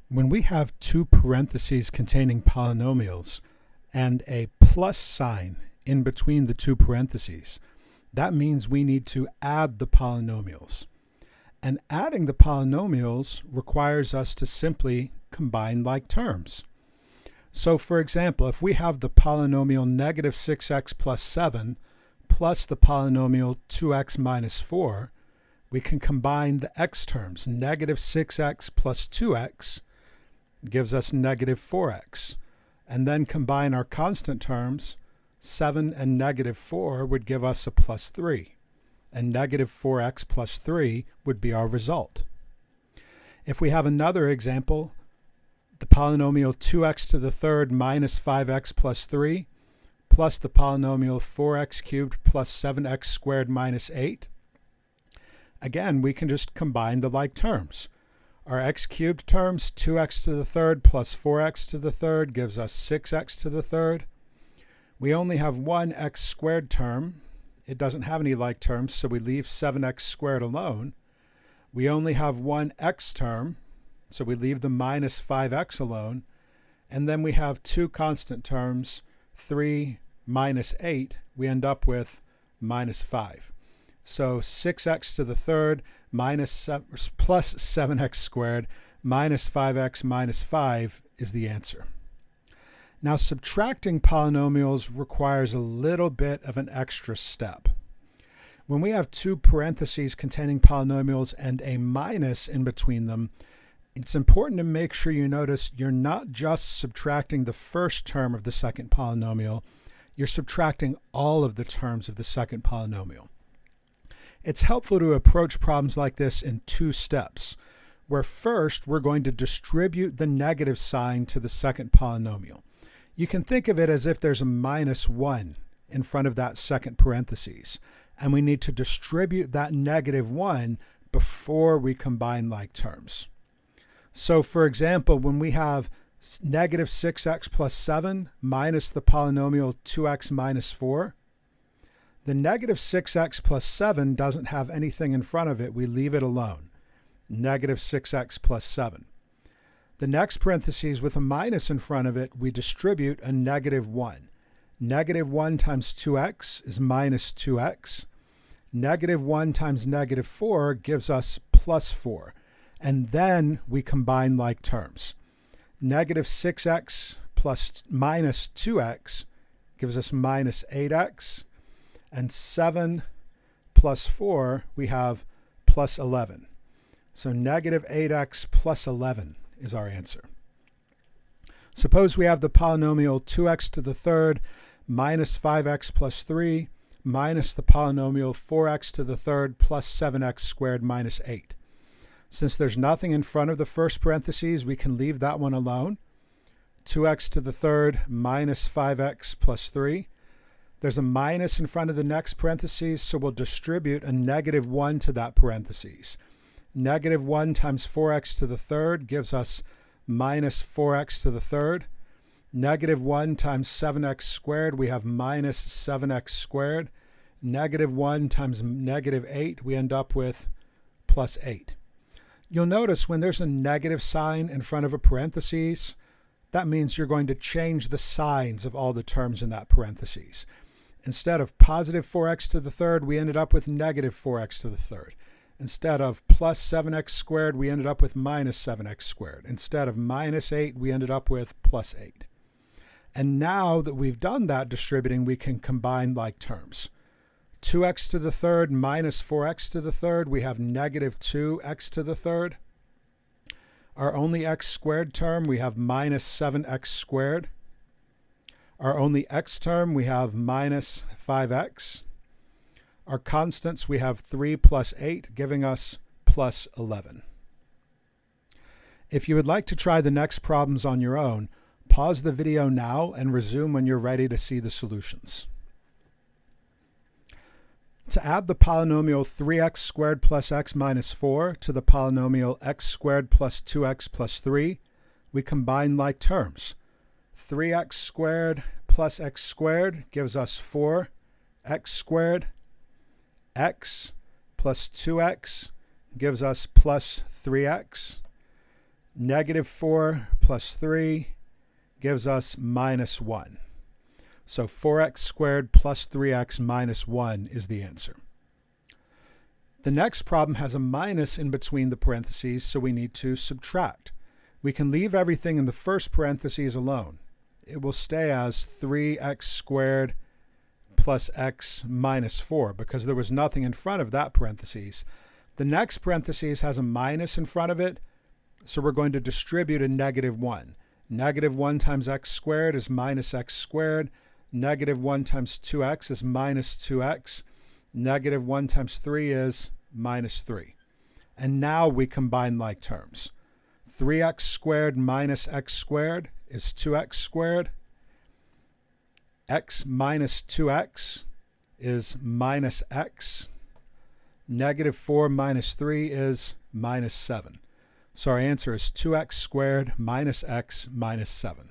When we have two parentheses containing polynomials and a plus sign in between the two parentheses, that means we need to add the polynomials. And adding the polynomials requires us to simply combine like terms. So for example, if we have the polynomial negative 6x plus 7 plus the polynomial 2x minus 4, we can combine the x terms. Negative 6x plus 2x gives us negative 4x. And then combine our constant terms. 7 and negative 4 would give us a plus 3. And negative 4x plus 3 would be our result. If we have another example, the polynomial 2x to the third minus 5x plus 3 plus the polynomial 4x cubed plus 7x squared minus 8. Again, we can just combine the like terms. Our x cubed terms, 2x to the third plus 4x to the third gives us 6x to the third. We only have one x squared term. It doesn't have any like terms, so we leave 7x squared alone. We only have one x term, so we leave the minus 5x alone. And then we have two constant terms, 3 minus 8. We end up with minus 5. So 6x to the third plus 7x squared minus 5x minus 5 is the answer. Now subtracting polynomials requires a little bit of an extra step. When we have two parentheses containing polynomials and a minus in between them, it's important to make sure you notice you're not just subtracting the first term of the second polynomial, you're subtracting all of the terms of the second polynomial. It's helpful to approach problems like this in two steps, where first we're going to distribute the negative sign to the second polynomial. You can think of it as if there's a minus 1 in front of that second parentheses, and we need to distribute that negative 1 before we combine like terms. So for example, when we have negative 6x plus 7 minus the polynomial 2x minus 4, the negative 6x plus 7 doesn't have anything in front of it. We leave it alone. Negative 6x plus 7. The next parentheses with a minus in front of it, we distribute a negative 1. Negative 1 times 2x is minus 2x. Negative 1 times negative 4 gives us plus 4. And then we combine like terms. Negative 6x plus minus 2x gives us minus 8x. And 7 plus 4, we have plus 11. So negative 8x plus 11 is our answer. Suppose we have the polynomial 2x to the third minus 5x plus 3 minus the polynomial 4x to the third plus 7x squared minus 8. Since there's nothing in front of the first parentheses, we can leave that one alone. 2x to the third minus 5x plus 3. There's a minus in front of the next parentheses, so we'll distribute a negative 1 to that parentheses. Negative 1 times 4x to the third gives us minus 4x to the third. Negative 1 times 7x squared, we have minus 7x squared. Negative 1 times negative 8, we end up with plus 8. You'll notice when there's a negative sign in front of a parentheses, that means you're going to change the signs of all the terms in that parentheses. Instead of positive 4x to the third, we ended up with negative 4x to the third. Instead of plus 7x squared, we ended up with minus 7x squared. Instead of minus 8, we ended up with plus 8. And now that we've done that distributing, we can combine like terms. 2x to the third minus 4x to the third, we have negative 2x to the third. Our only x squared term, we have minus 7x squared. Our only x term, we have minus 5x. Our constants, we have 3 plus 8, giving us plus 11. If you would like to try the next problems on your own, pause the video now and resume when you're ready to see the solutions. To add the polynomial 3x squared plus x minus 4 to the polynomial x squared plus 2x plus 3, we combine like terms. 3x squared plus x squared gives us 4x squared. X plus 2x gives us plus 3x. Negative 4 plus 3 gives us minus 1. So 4x squared plus 3x minus 1 is the answer. The next problem has a minus in between the parentheses, so we need to subtract. We can leave everything in the first parentheses alone. It will stay as 3x squared plus x minus 4 because there was nothing in front of that parentheses. The next parentheses has a minus in front of it, so we're going to distribute a negative 1. Negative 1 times x squared is minus x squared. Negative 1 times 2x is minus 2x. Negative 1 times 3 is minus 3. And now we combine like terms. 3x squared minus x squared is 2x squared. X minus 2x is minus x. Negative 4 minus 3 is minus 7. So our answer is 2x squared minus x minus 7.